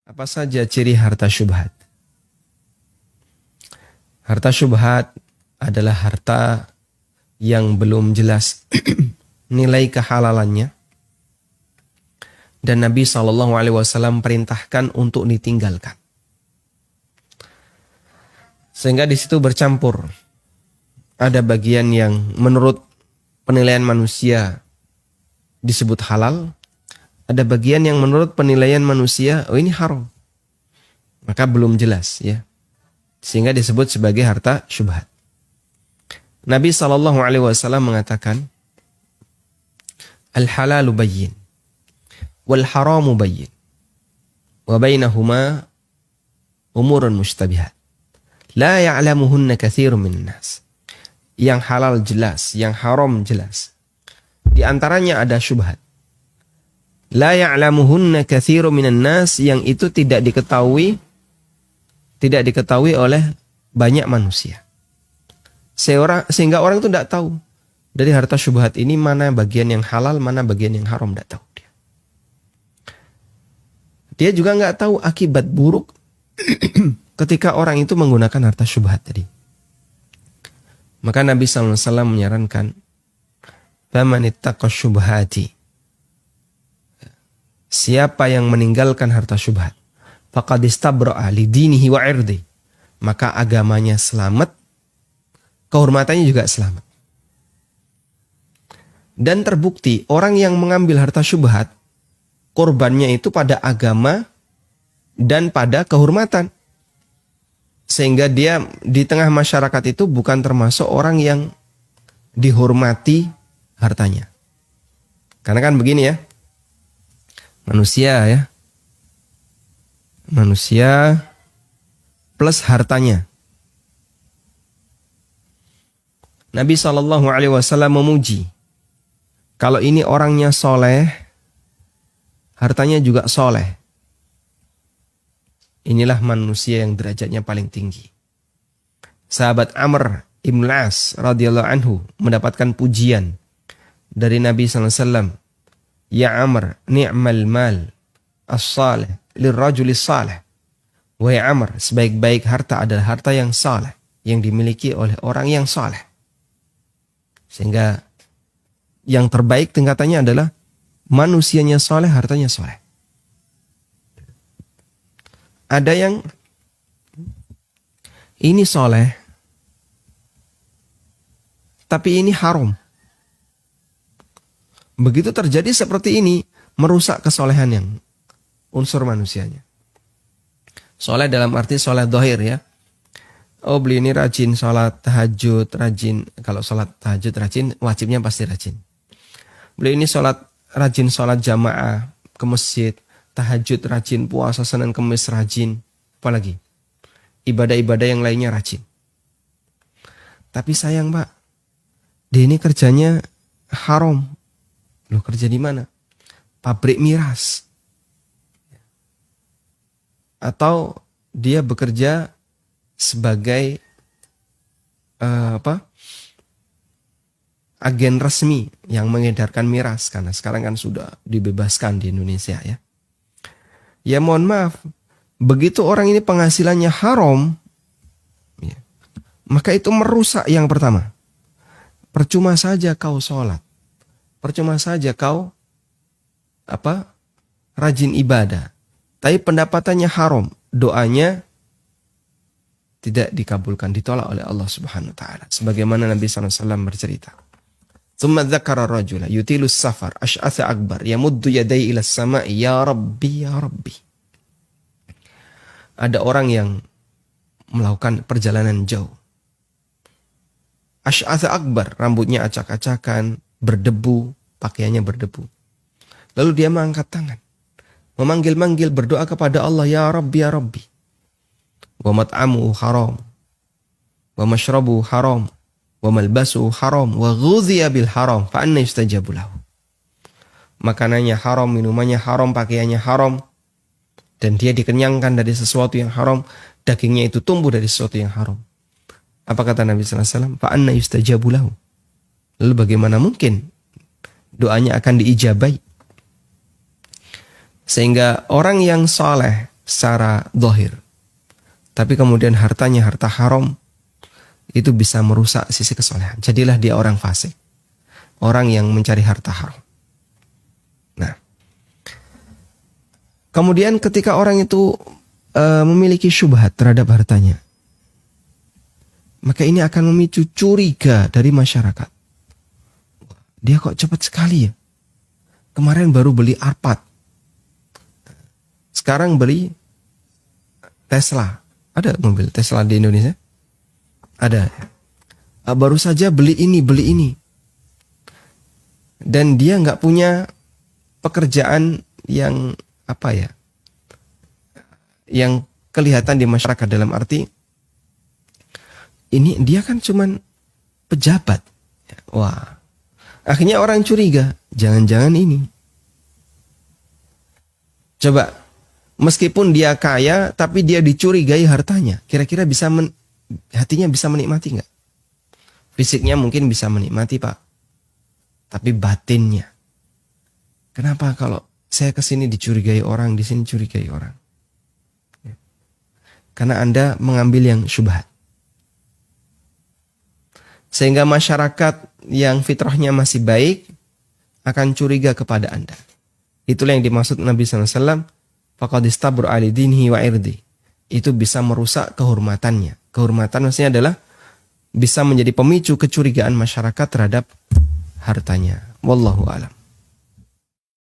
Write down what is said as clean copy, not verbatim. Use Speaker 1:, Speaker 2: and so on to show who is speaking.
Speaker 1: Apa saja ciri harta syubhat? Harta syubhat adalah harta yang belum jelas nilai kehalalannya, dan Nabi SAW perintahkan untuk ditinggalkan. Sehingga di situ bercampur. Ada bagian yang menurut penilaian manusia disebut halal, ada bagian yang menurut penilaian manusia, oh ini haram. Maka belum jelas ya. Sehingga disebut sebagai harta syubhat. Nabi SAW mengatakan, al-halalu bayyin, wal haramu bayyin, wa bainahuma umurun mushtabihat, la ya'lamuhunna katsirun minan nas. Yang halal jelas, yang haram jelas. Di antaranya ada syubhat. La ya'lamuhunna katsirun minan nas, yang itu tidak diketahui oleh banyak manusia. Sehingga orang itu tidak tahu dari harta syubhat ini mana bagian yang halal, mana bagian yang haram, tidak tahu dia. Dia juga nggak tahu akibat buruk ketika orang itu menggunakan harta syubhat tadi. Maka Nabi SAW menyarankan, faman ittaqa syubhati, siapa yang meninggalkan harta syubhat, faqad istabra'a li dinihi wa 'irdi, maka agamanya selamat, kehormatannya juga selamat. Dan terbukti orang yang mengambil harta syubhat, korbannya itu pada agama dan pada kehormatan. Sehingga dia di tengah masyarakat itu bukan termasuk orang yang dihormati hartanya. Karena kan begini ya, manusia plus hartanya. Nabi SAW memuji, kalau ini orangnya soleh, hartanya juga soleh. Inilah manusia yang derajatnya paling tinggi. Sahabat Amr ibn al-As radhiyallahu anhu mendapatkan pujian dari Nabi SAW. Ya Amr, ni'mal mal as-salih lirrajuli salih. Wahai Amr, sebaik-baik harta adalah harta yang saleh, yang dimiliki oleh orang yang saleh. Sehingga yang terbaik tingkatannya adalah manusianya saleh, hartanya saleh. Ada yang ini soleh, tapi ini haram. Begitu terjadi seperti ini, merusak kesolehan yang unsur manusianya. Soleh dalam arti soleh dohir ya. Oh beli ini rajin sholat tahajud, rajin. Kalau sholat tahajud rajin, wajibnya pasti rajin. Beli ini rajin sholat jamaah ke masjid, tahajud rajin, puasa Senin Kemis rajin, apalagi ibadah-ibadah yang lainnya rajin. Tapi sayang Pak, dia ini kerjanya haram. Loh, kerja di mana? Pabrik miras. Atau dia bekerja sebagai agen resmi yang mengedarkan miras, karena sekarang kan sudah dibebaskan di Indonesia ya. Ya mohon maaf, begitu orang ini penghasilannya haram, ya, maka itu merusak yang pertama. Percuma saja kau sholat, percuma saja kau rajin ibadah, tapi pendapatannya haram, doanya tidak dikabulkan, ditolak oleh Allah Subhanahu wa taala. Sebagaimana Nabi SAW bercerita. Tsumma dzakara rajula yutilus safar asy'atha akbar yamuddu yadayhi ila as-sama'i ya rabbi ya rabbi. Ada orang yang melakukan perjalanan jauh. Asy'atha akbar, rambutnya acak-acakan, berdebu, pakaiannya berdebu. Lalu dia mengangkat tangan, memanggil-manggil, berdoa kepada Allah, ya rabbi ya rabbi. Wa mat'amuhu haram, wa mashrabuhu haram, wa malbasuhu haram, wa ghudhiya bil haram, fa anna yustajabu lahu. Makanannya haram, minumannya haram, pakaiannya haram, dan dia dikenyangkan dari sesuatu yang haram, dagingnya itu tumbuh dari sesuatu yang haram. Apa kata Nabi SAW? Fa anna yustajabu lahu. Lalu bagaimana mungkin doanya akan diijabai? Sehingga orang yang saleh, secara zahir. Tapi kemudian hartanya harta haram, itu bisa merusak sisi kesolehan. Jadilah dia orang fasik. Orang yang mencari harta haram. Nah, kemudian ketika orang itu memiliki syubhat terhadap hartanya, maka ini akan memicu curiga dari masyarakat. Dia kok cepat sekali ya? Kemarin baru beli Alphard, sekarang beli Tesla. Ada mobil Tesla di Indonesia? Ada. Baru saja beli ini. Dan dia nggak punya pekerjaan yang yang kelihatan di masyarakat, dalam arti ini dia kan cuman pejabat. Wah, akhirnya orang curiga, jangan-jangan ini. Coba, meskipun dia kaya, tapi dia dicurigai hartanya, kira-kira hatinya bisa menikmati nggak? Fisiknya mungkin bisa menikmati, Pak, tapi batinnya, kenapa kalau saya kesini dicurigai orang, di sini curigai orang? Karena Anda mengambil yang syubhat. Sehingga masyarakat yang fitrahnya masih baik akan curiga kepada Anda. Itulah yang dimaksud Nabi SAW. Faqad istabru ali dinihi wa irdi. Itu bisa merusak kehormatannya. Kehormatan maksudnya adalah bisa menjadi pemicu kecurigaan masyarakat terhadap hartanya. Wallahu a'lam.